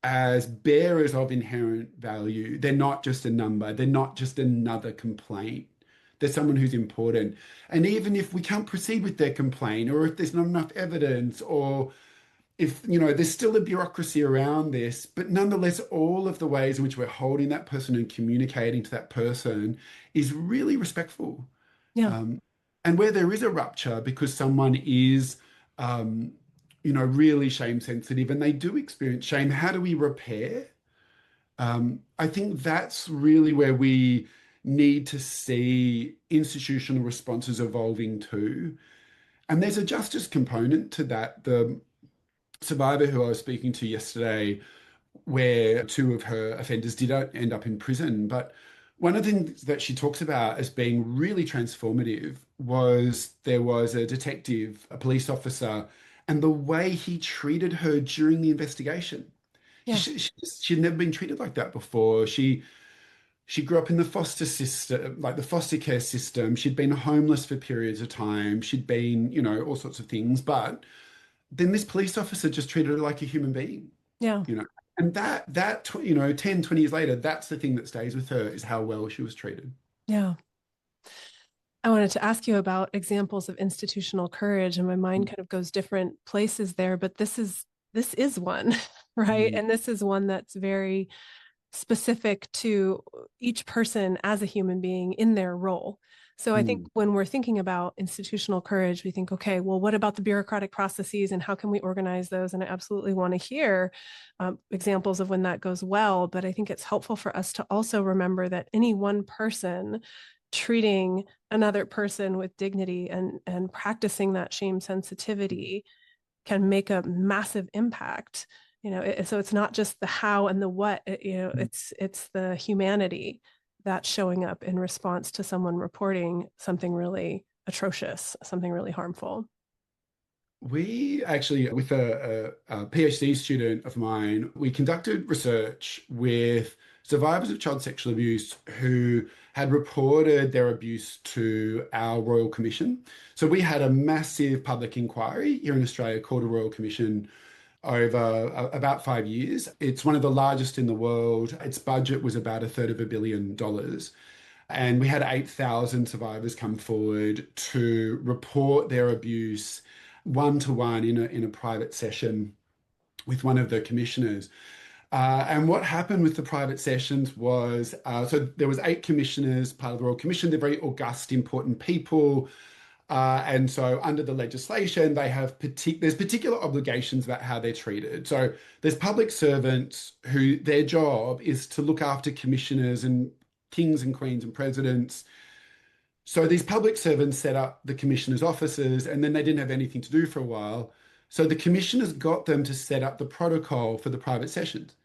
as bearers of inherent value? They're not just a number, they're not just another complaint. They're someone who's important. And even if we can't proceed with their complaint, or if there's not enough evidence, or if there's still a bureaucracy around this, but nonetheless all of the ways in which we're holding that person and communicating to that person is really respectful. Yeah. And where there is a rupture because someone is really shame sensitive and they do experience shame, how do we repair? I think that's really where we need to see institutional responses evolving to. And there's a justice component to that. The survivor who I was speaking to yesterday, where two of her offenders did end up in prison. But one of the things that she talks about as being really transformative was there was a detective, a police officer, and the way he treated her during the investigation. Yeah. She'd never been treated like that before. She grew up in the foster system, like the foster care system. She'd been homeless for periods of time. She'd been, all sorts of things. But then this police officer just treated her like a human being, Yeah. you know. And that 10, 20 years later, that's the thing that stays with her is how well she was treated. Yeah. I wanted to ask you about examples of institutional courage, and my mind kind of goes different places there, but this is one, right? Mm, And this is one that's very specific to each person as a human being in their role. So I think mm, when we're thinking about institutional courage, we think, okay, well, what about the bureaucratic processes and how can we organize those? And I absolutely want to hear examples of when that goes well. But I think it's helpful for us to also remember that any one person treating another person with dignity and practicing that shame sensitivity can make a massive impact. So it's not just the how and the what. mm. It's the humanity that's showing up in response to someone reporting something really atrocious, something really harmful. We actually, with a PhD student of mine, we conducted research with survivors of child sexual abuse who had reported their abuse to our Royal Commission. So we had a massive public inquiry here in Australia called a Royal Commission over about 5 years. It's one of the largest in the world. Its budget was about $250 million. And we had 8,000 survivors come forward to report their abuse one-to-one in a private session with one of the commissioners. And what happened with the private sessions was, so there was 8 commissioners, part of the Royal Commission. They're very august, important people. And so under the legislation, they have there's particular obligations about how they're treated. So there's public servants who their job is to look after commissioners and kings and queens and presidents. So these public servants set up the commissioners' offices, and then they didn't have anything to do for a while. So the commissioners got them to set up the protocol for the private sessions.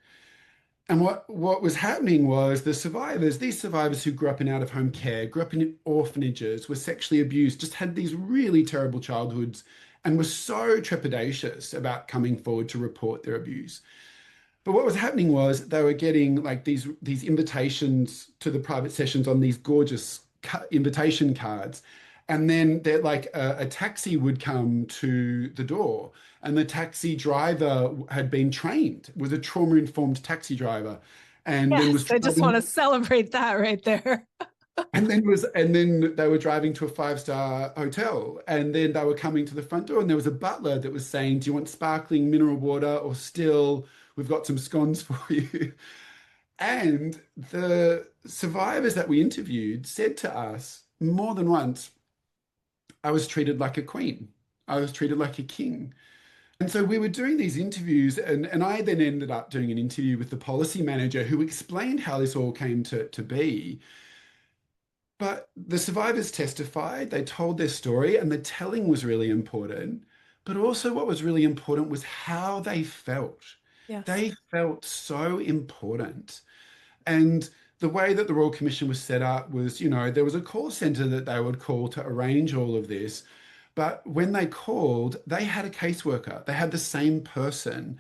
And what was happening was the survivors, these survivors who grew up in out-of-home care, grew up in orphanages, were sexually abused, just had these really terrible childhoods, and were so trepidatious about coming forward to report their abuse. But what was happening was they were getting like these invitations to the private sessions on these gorgeous invitation cards. And then they're like a taxi would come to the door, and the taxi driver had been trained, was a trauma-informed taxi driver, and then was Yes, I just want driving, to celebrate that right there. and then they were driving to a 5-star hotel, and then they were coming to the front door, and there was a butler that was saying, "Do you want sparkling mineral water or still? We've got some scones for you." And the survivors that we interviewed said to us more than once, "I was treated like a queen. I was treated like a king." And so we were doing these interviews, and I then ended up doing an interview with the policy manager who explained how this all came to be. But the survivors testified, they told their story, and the telling was really important. But also, what was really important was how they felt. Yes. They felt so important. And the way that the Royal Commission was set up was, there was a call centre that they would call to arrange all of this. But when they called, they had a caseworker. They had the same person.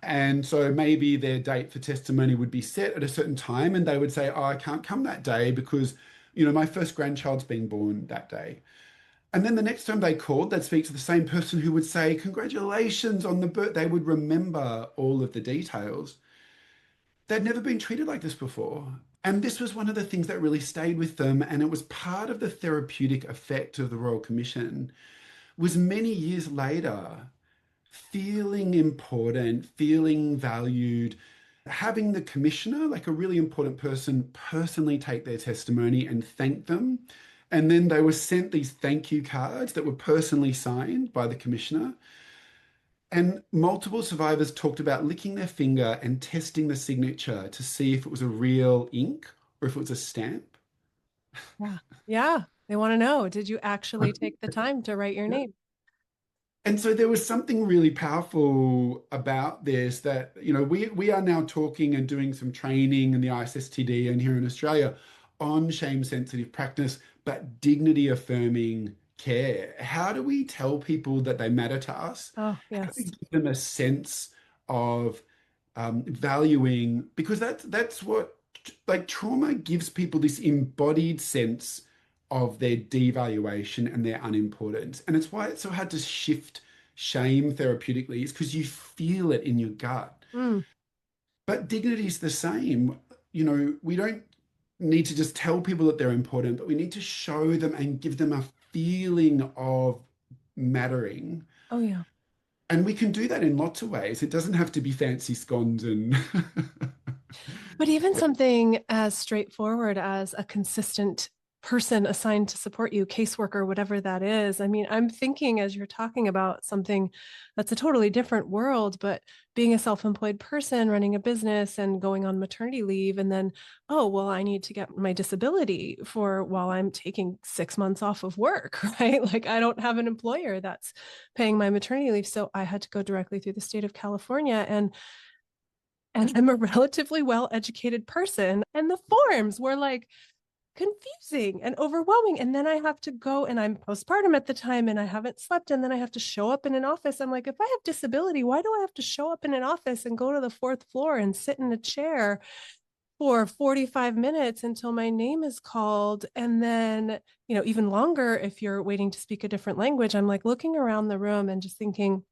And so maybe their date for testimony would be set at a certain time, and they would say, "Oh, I can't come that day because, my first grandchild's been born that day." And then the next time they called, they'd speak to the same person who would say, "Congratulations on the birth." They would remember all of the details. They'd never been treated like this before. And this was one of the things that really stayed with them. And it was part of the therapeutic effect of the Royal Commission, was many years later, feeling important, feeling valued, having the commissioner, like a really important person, personally take their testimony and thank them. And then they were sent these thank you cards that were personally signed by the commissioner. And multiple survivors talked about licking their finger and testing the signature to see if it was a real ink or if it was a stamp. Yeah. Yeah. They want to know, did you actually take the time to write your name? And so there was something really powerful about this that, we are now talking and doing some training in the ISSTD and here in Australia on shame sensitive practice, but dignity affirming care. How do we tell people that they matter to us? Oh, How do we yes. give them a sense of valuing? Because that's what, like, trauma gives people this embodied sense of their devaluation and their unimportance. And it's why it's so hard to shift shame therapeutically, is because you feel it in your gut. Mm. But dignity is the same. We don't need to just tell people that they're important, but we need to show them and give them a feeling of mattering. Oh, yeah. And we can do that in lots of ways. It doesn't have to be fancy scones and But even something as straightforward as a consistent person assigned to support you, caseworker, whatever that is. I mean, I'm thinking as you're talking about something that's a totally different world, but being a self-employed person, running a business and going on maternity leave, and then, oh, well, I need to get my disability for while I'm taking 6 months off of work, right? Like I don't have an employer that's paying my maternity leave. So I had to go directly through the state of California, and I'm a relatively well-educated person. And the forms were like confusing and overwhelming. And then I have to go, and I'm postpartum at the time and I haven't slept. And then I have to show up in an office. I'm like, if I have disability, why do I have to show up in an office and go to the 4th floor and sit in a chair for 45 minutes until my name is called? And then, even longer if you're waiting to speak a different language. I'm like looking around the room and just thinking,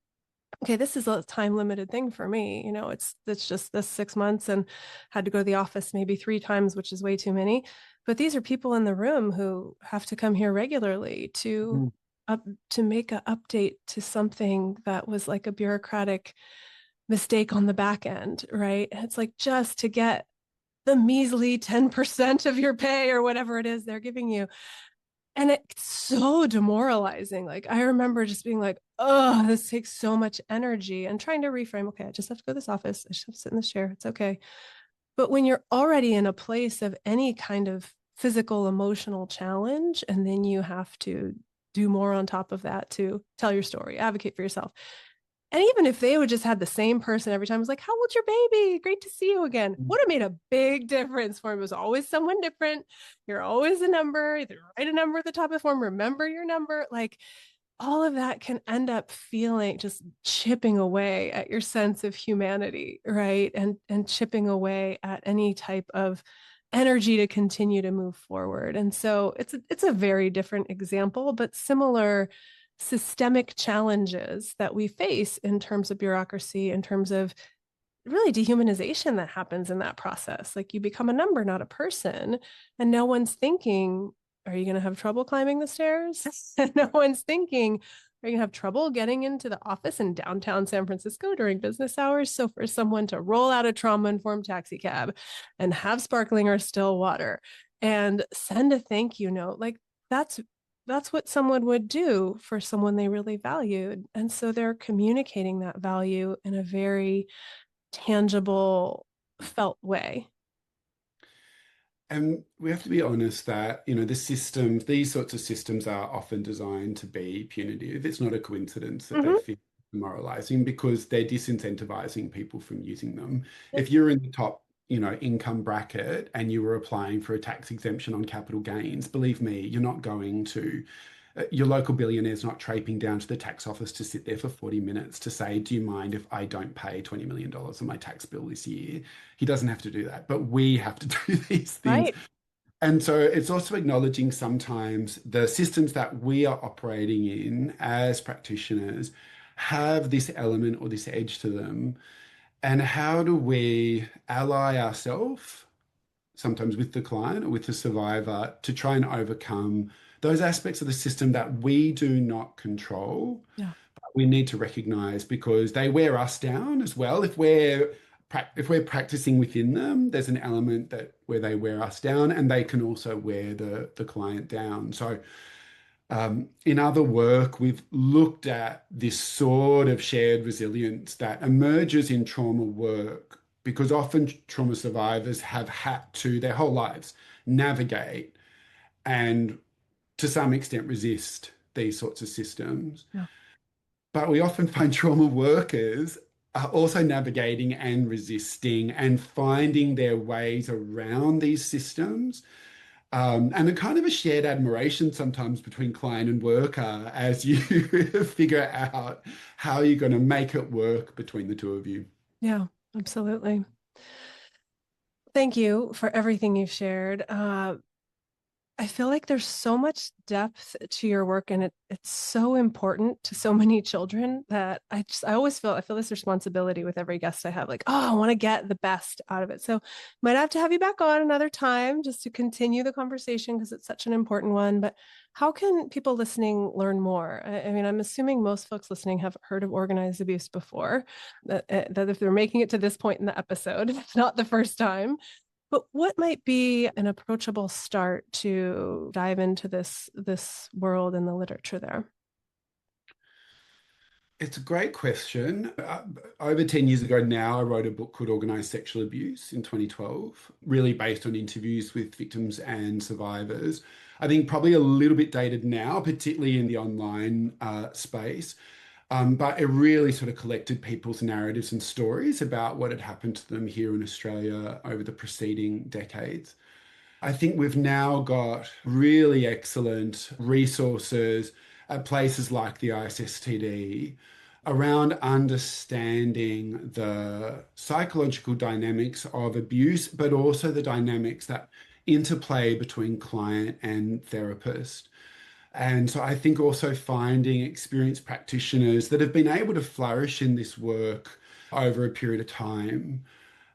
okay, this is a time limited thing for me. It's just this 6 months and had to go to the office maybe 3 times, which is way too many. But these are people in the room who have to come here regularly Mm. up to make an update to something that was like a bureaucratic mistake on the back end, right? It's like just to get the measly 10% of your pay or whatever it is they're giving you. And it's so demoralizing. Like I remember just being like, oh, this takes so much energy and trying to reframe, okay, I just have to go to this office. I just have to sit in this chair. It's okay. But when you're already in a place of any kind of physical, emotional challenge, and then you have to do more on top of that to tell your story, advocate for yourself, and even if they would just had the same person every time, it was like, how old's your baby? Great to see you again. Would have made a big difference for him. It was always someone different. You're always a number. Either write a number at the top of the form, remember your number. Like all of that can end up feeling just chipping away at your sense of humanity, right? And chipping away at any type of energy to continue to move forward. And so it's a very different example, but similar systemic challenges that we face in terms of bureaucracy, in terms of really dehumanization that happens in that process. Like you become a number, not a person. And no one's thinking, are you going to have trouble climbing the stairs? And no one's thinking, are you going to have trouble getting into the office in downtown San Francisco during business hours? So for someone to roll out a trauma-informed taxi cab and have sparkling or still water and send a thank you note, like that's that's what someone would do for someone they really valued. And so they're communicating that value in a very tangible, felt way. And we have to be honest that, the systems, these sorts of systems are often designed to be punitive. It's not a coincidence that they Mm-hmm. feel demoralizing because they're disincentivizing people from using them. Yep. If you're in the top, income bracket and you were applying for a tax exemption on capital gains, believe me, you're not going to your local billionaire's not traipsing down to the tax office to sit there for 40 minutes to say, do you mind if I don't pay $20 million on my tax bill this year? He doesn't have to do that, but we have to do these things. Right. And so it's also acknowledging sometimes the systems that we are operating in as practitioners have this element or this edge to them. And how do we ally ourselves sometimes with the client or with the survivor to try and overcome those aspects of the system that we do not control, Yeah. but we need to recognize because they wear us down as well. If we're practicing within them, there's an element that where they wear us down and they can also wear the client down. So in other work, we've looked at this sort of shared resilience that emerges in trauma work because often trauma survivors have had to their whole lives navigate and to some extent resist these sorts of systems. Yeah. But we often find trauma workers are also navigating and resisting and finding their ways around these systems. And a kind of a shared admiration sometimes between client and worker as you figure out how you're going to make it work between the two of you. Yeah. Absolutely. Thank you for everything you've shared. I feel like there's so much depth to your work and it's so important to so many children that I feel this responsibility with every guest I have, like, oh, I want to get the best out of it. So might have to have you back on another time just to continue the conversation because it's such an important one. But how can people listening learn more? I mean, I'm assuming most folks listening have heard of organized abuse before, that if they're making it to this point in the episode, it's not the first time. But what might be an approachable start to dive into this world and the literature there? It's a great question. Over 10 years ago now, I wrote a book called Organized Sexual Abuse in 2012, really based on interviews with victims and survivors. I think probably a little bit dated now, particularly in the online space. But it really sort of collected people's narratives and stories about what had happened to them here in Australia over the preceding decades. I think we've now got really excellent resources at places like the ISSTD around understanding the psychological dynamics of abuse, but also the dynamics that interplay between client and therapist. And so I think also finding experienced practitioners that have been able to flourish in this work over a period of time.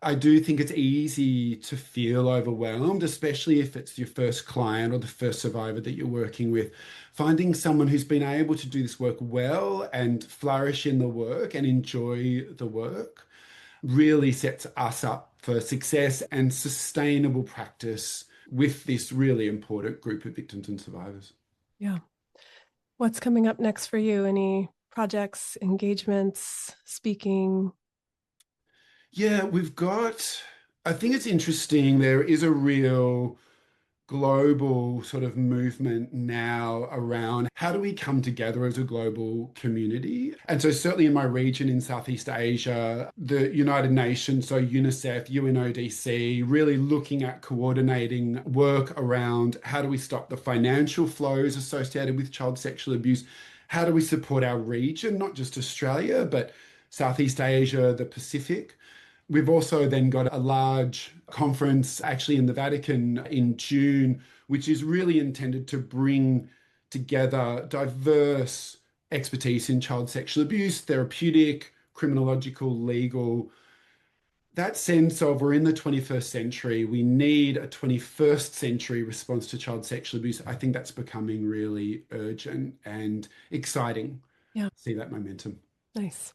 I do think it's easy to feel overwhelmed, especially if it's your first client or the first survivor that you're working with. Finding someone who's been able to do this work well and flourish in the work and enjoy the work really sets us up for success and sustainable practice with this really important group of victims and survivors. Yeah. What's coming up next for you? Any projects, engagements, speaking? Yeah, I think it's interesting. There is a real global sort of movement now around how do we come together as a global community. And so certainly in my region in Southeast Asia, the United Nations, so UNICEF, UNODC, really looking at coordinating work around how do we stop the financial flows associated with child sexual abuse? How do we support our region, not just Australia, but Southeast Asia, the Pacific? We've also then got a large conference actually in the Vatican in June, which is really intended to bring together diverse expertise in child sexual abuse, therapeutic, criminological, legal. That sense of we're in the 21st century, we need a 21st century response to child sexual abuse. I think that's becoming really urgent and exciting. Yeah. See that momentum. Nice.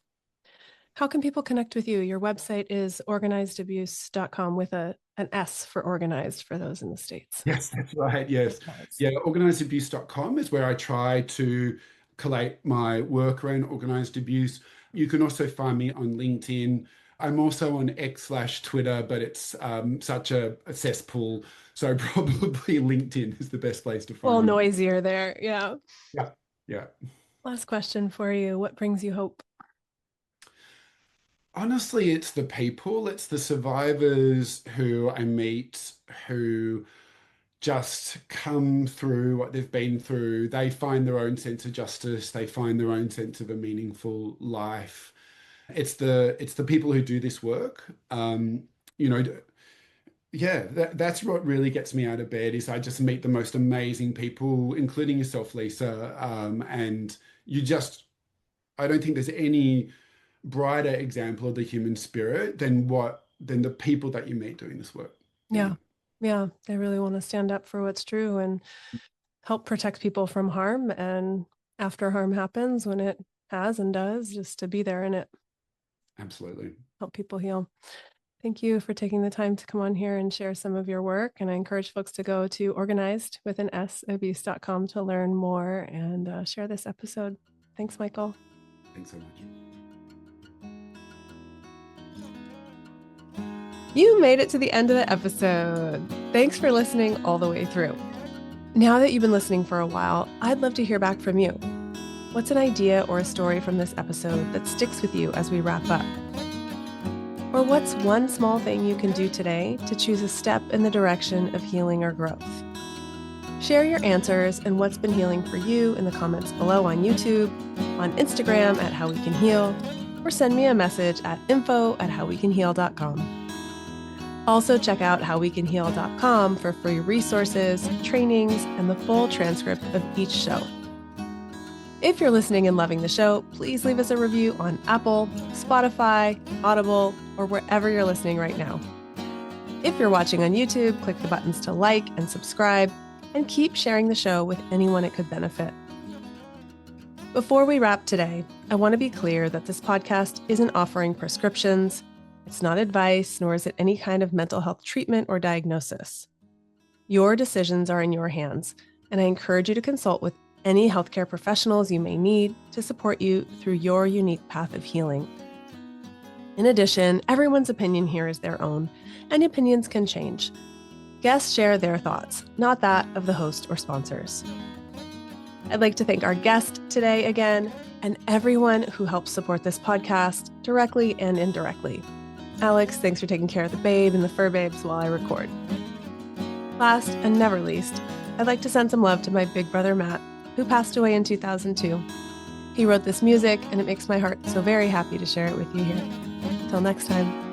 How can people connect with you? Your website is organizedabuse.com with an S for organized for those in the States. Yes, that's right. Yes. Yeah, organizedabuse.com is where I try to collate my work around organized abuse. You can also find me on LinkedIn. I'm also on X/Twitter, but it's such a cesspool. So probably LinkedIn is the best place to A little find me. noisier there. Yeah. Yeah. Yeah. Last question for you. What brings you hope? Honestly, it's the people, it's the survivors who I meet who just come through what they've been through. They find their own sense of justice. They find their own sense of a meaningful life. It's the people who do this work. You know, yeah, that's what really gets me out of bed is I just meet the most amazing people, including yourself, Lisa. And I don't think there's any brighter example of the human spirit than the people that you meet doing this work. Yeah. Yeah. They really want to stand up for what's true and help protect people from harm. And after harm happens, when it has and does, just to be there in it, Absolutely. help people heal. Thank you for taking the time to come on here and share some of your work. And I encourage folks to go to organized with an S abuse.com to learn more and share this episode. Thanks, Michael. Thanks so much. You made it to the end of the episode. Thanks for listening all the way through. Now that you've been listening for a while, I'd love to hear back from you. What's an idea or a story from this episode that sticks with you as we wrap up? Or what's one small thing you can do today to choose a step in the direction of healing or growth? Share your answers and what's been healing for you in the comments below on YouTube, on Instagram at How We Can Heal, or send me a message at info@howwecanheal.com. Also, check out howwecanheal.com for free resources, trainings, and the full transcript of each show. If you're listening and loving the show, please leave us a review on Apple, Spotify, Audible, or wherever you're listening right now. If you're watching on YouTube, click the buttons to like and subscribe, and keep sharing the show with anyone it could benefit. Before we wrap today, I want to be clear that this podcast isn't offering prescriptions. It's not advice, nor is it any kind of mental health treatment or diagnosis. Your decisions are in your hands, and I encourage you to consult with any healthcare professionals you may need to support you through your unique path of healing. In addition, everyone's opinion here is their own, and opinions can change. Guests share their thoughts, not that of the host or sponsors. I'd like to thank our guest today again, and everyone who helps support this podcast directly and indirectly. Alex, thanks for taking care of the babe and the fur babes while I record. Last and never least, I'd like to send some love to my big brother Matt, who passed away in 2002. He wrote this music, and it makes my heart so very happy to share it with you here. Till next time.